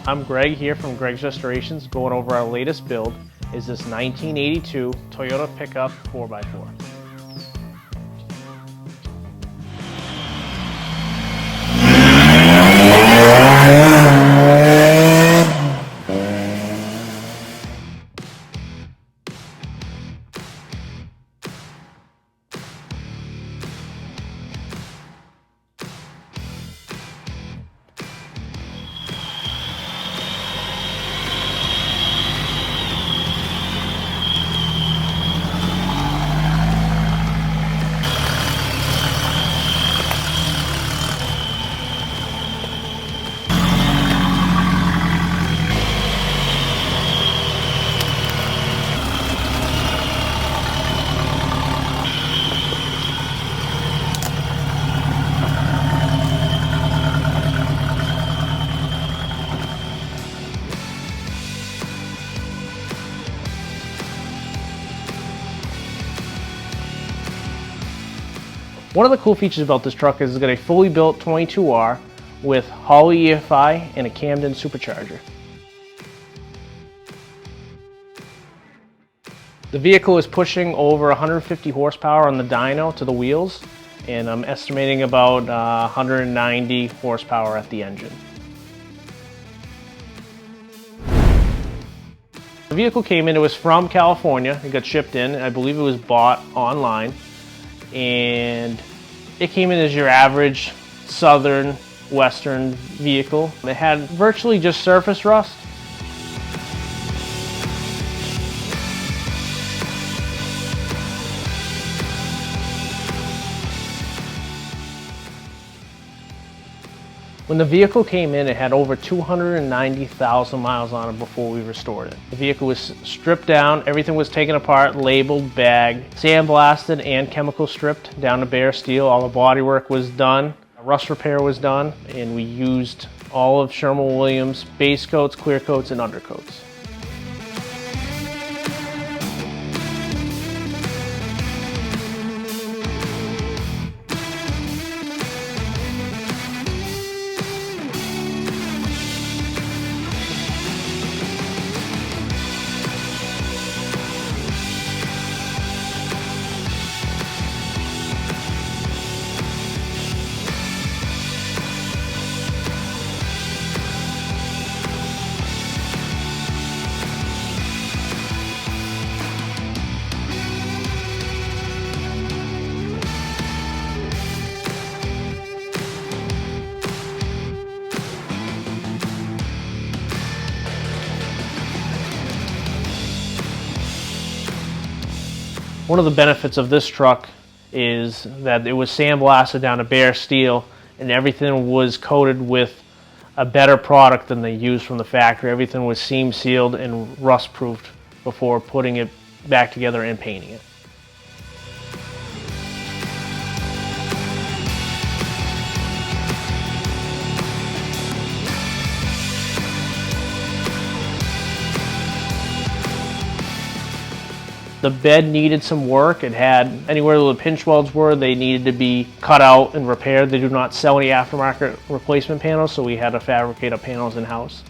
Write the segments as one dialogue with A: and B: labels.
A: I'm Greg here from Greg's Restorations, going over our latest build is this 1982 Toyota pickup 4x4. One of the cool features about this truck is it's got a fully built 22R with Holley EFI and a Camden Supercharger. The vehicle is pushing over 150 horsepower on the dyno to the wheels, and I'm estimating about 190 horsepower at the engine. The vehicle came in, it was from California, it got shipped in, I believe it was bought online. And it came in as your average southern western vehicle. It had virtually just surface rust. When the vehicle came in, it had over 290,000 miles on it before we restored it. The vehicle was stripped down, everything was taken apart, labeled, bagged, sandblasted and chemical stripped down to bare steel. All the bodywork was done, rust repair was done, and we used all of Sherwin-Williams base coats, clear coats, and undercoats. One of the benefits of this truck is that it was sandblasted down to bare steel and everything was coated with a better product than they used from the factory. Everything was seam sealed and rust proofed before putting it back together and painting it. The bed needed some work. It had anywhere the pinch welds were, they needed to be cut out and repaired. They do not sell any aftermarket replacement panels, so we had to fabricate up panels in-house.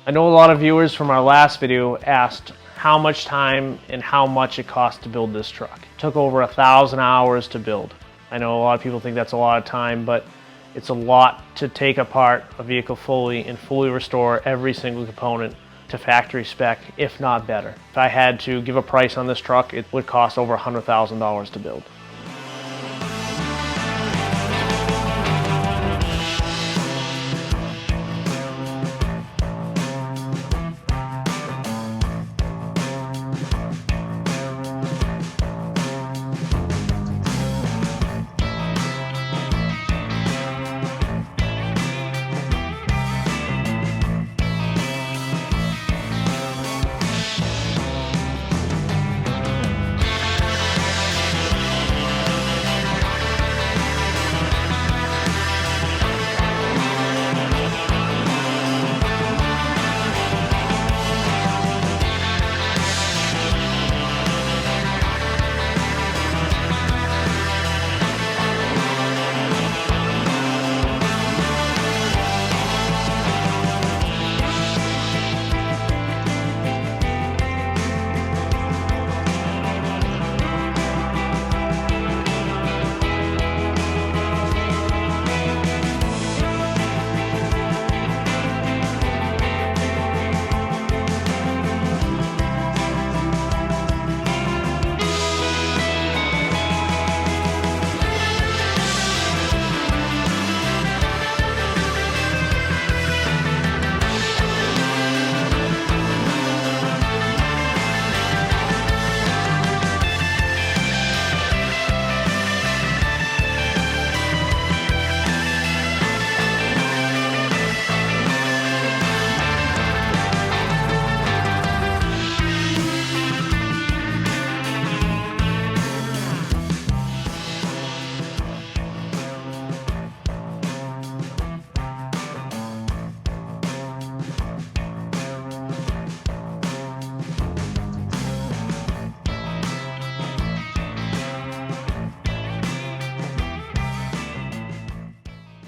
A: I know a lot of viewers from our last video asked how much time and how much it cost to build this truck. It took over 1,000 hours to build. I know a lot of people think that's a lot of time, but it's a lot to take apart a vehicle fully and fully restore every single component to factory spec, if not better. If I had to give a price on this truck, it would cost over $100,000 to build.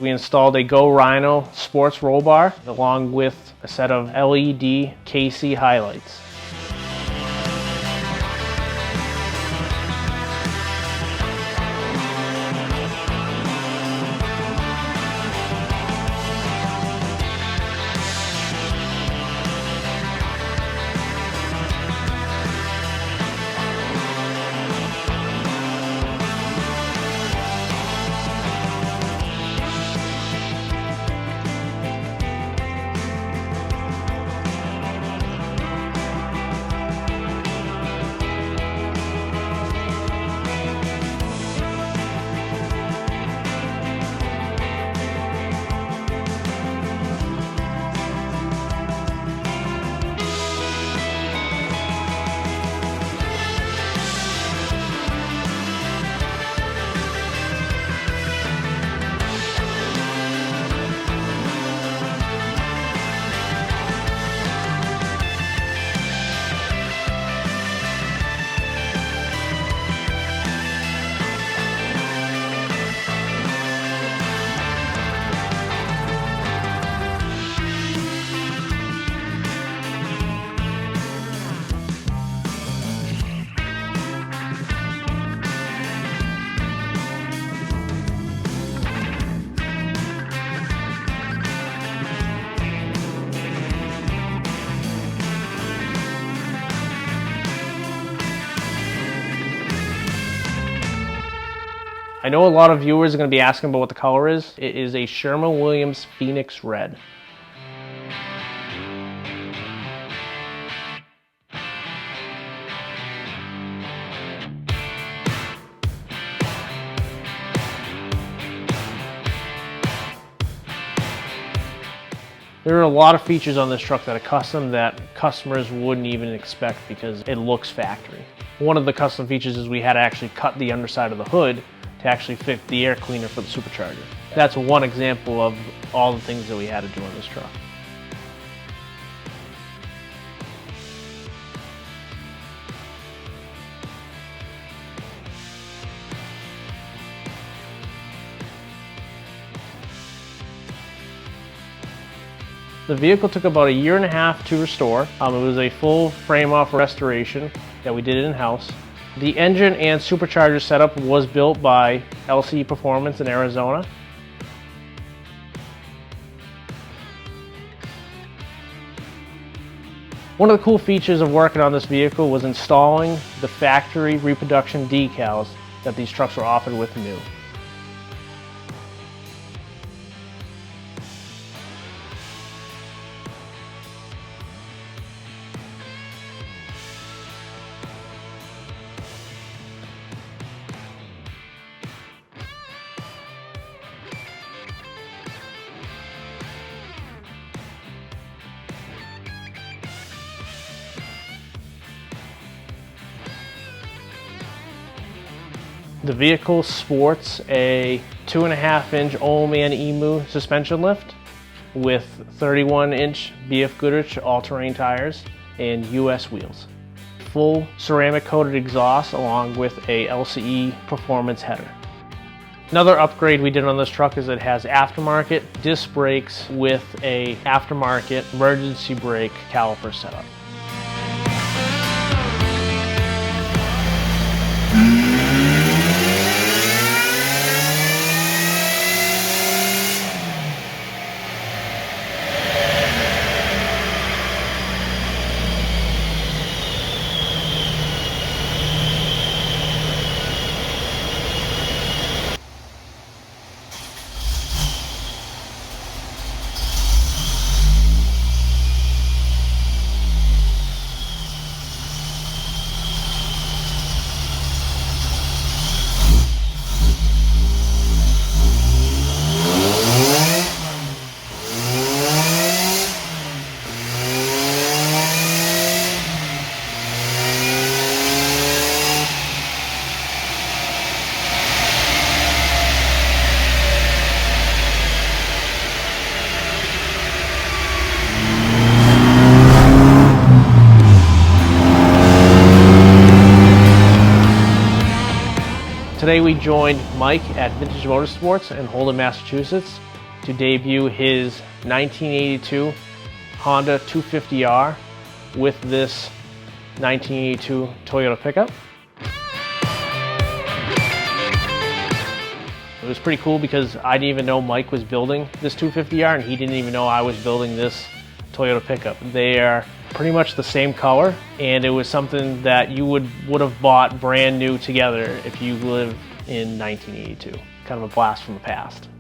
A: we installed a Go Rhino sports roll bar along with a set of LED KC highlights. I know a lot of viewers are going to be asking about what the color is. It is a Sherwin-Williams Phoenix Red. There are a lot of features on this truck that are custom that customers wouldn't even expect because it looks factory. One of the custom features is we had to actually cut the underside of the hood to actually fit the air cleaner for the Supercharger. That's one example of all the things that we had to do on this truck. The vehicle took about 1.5 years to restore. It was a full frame-off restoration that we did in-house. The engine and supercharger setup was built by LCE Performance in Arizona. One of the cool features of working on this vehicle was installing the factory reproduction decals that these trucks were offered with new. The vehicle sports a 2.5-inch Oldman Emu suspension lift with 31-inch BF Goodrich all-terrain tires and US wheels. Full ceramic coated exhaust along with a LCE Performance header. Another upgrade we did on this truck is it has aftermarket disc brakes with a aftermarket emergency brake caliper setup. Today we joined Mike at Vintage Motorsports in Holden, Massachusetts to debut his 1982 Honda 250R with this 1982 Toyota pickup. It was pretty cool because I didn't even know Mike was building this 250R, and he didn't even know I was building this Toyota pickup. They are pretty much the same color, and it was something that you would have bought brand new together if you lived in 1982. Kind of a blast from the past.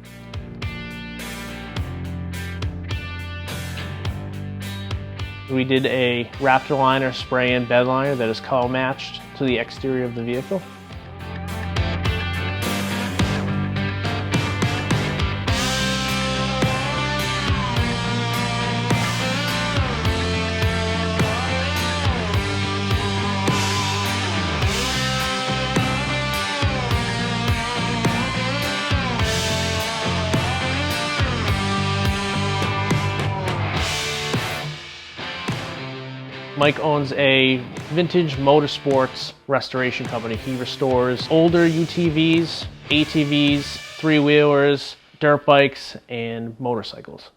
A: We did a Raptor liner spray-in bed liner that is color matched to the exterior of the vehicle. Mike owns a vintage motorsports restoration company. He restores older UTVs, ATVs, three-wheelers, dirt bikes, and motorcycles.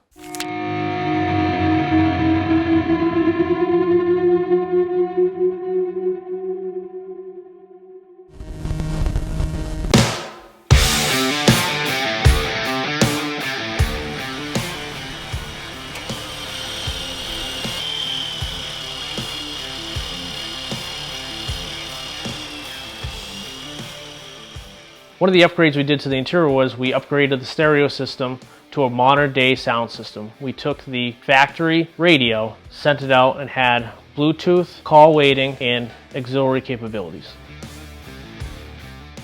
A: One of the upgrades we did to the interior was we upgraded the stereo system to a modern day sound system. We took the factory radio, sent it out, and had Bluetooth, call waiting, and auxiliary capabilities.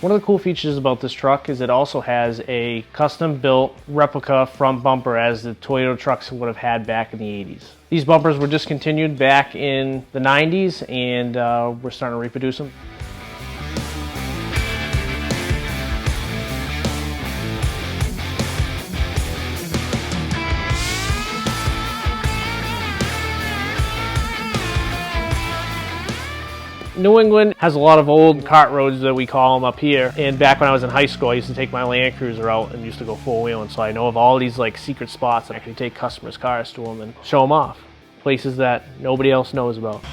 A: One of the cool features about this truck is it also has a custom built replica front bumper as the Toyota trucks would have had back in the 80s. These bumpers were discontinued back in the 90s, and we're starting to reproduce them. New England has a lot of old cart roads that we call them up here, and back when I was in high school I used to take my Land Cruiser out and used to go four-wheeling, so I know of all these like secret spots that I can take customers' cars to them and show them off. Places that nobody else knows about.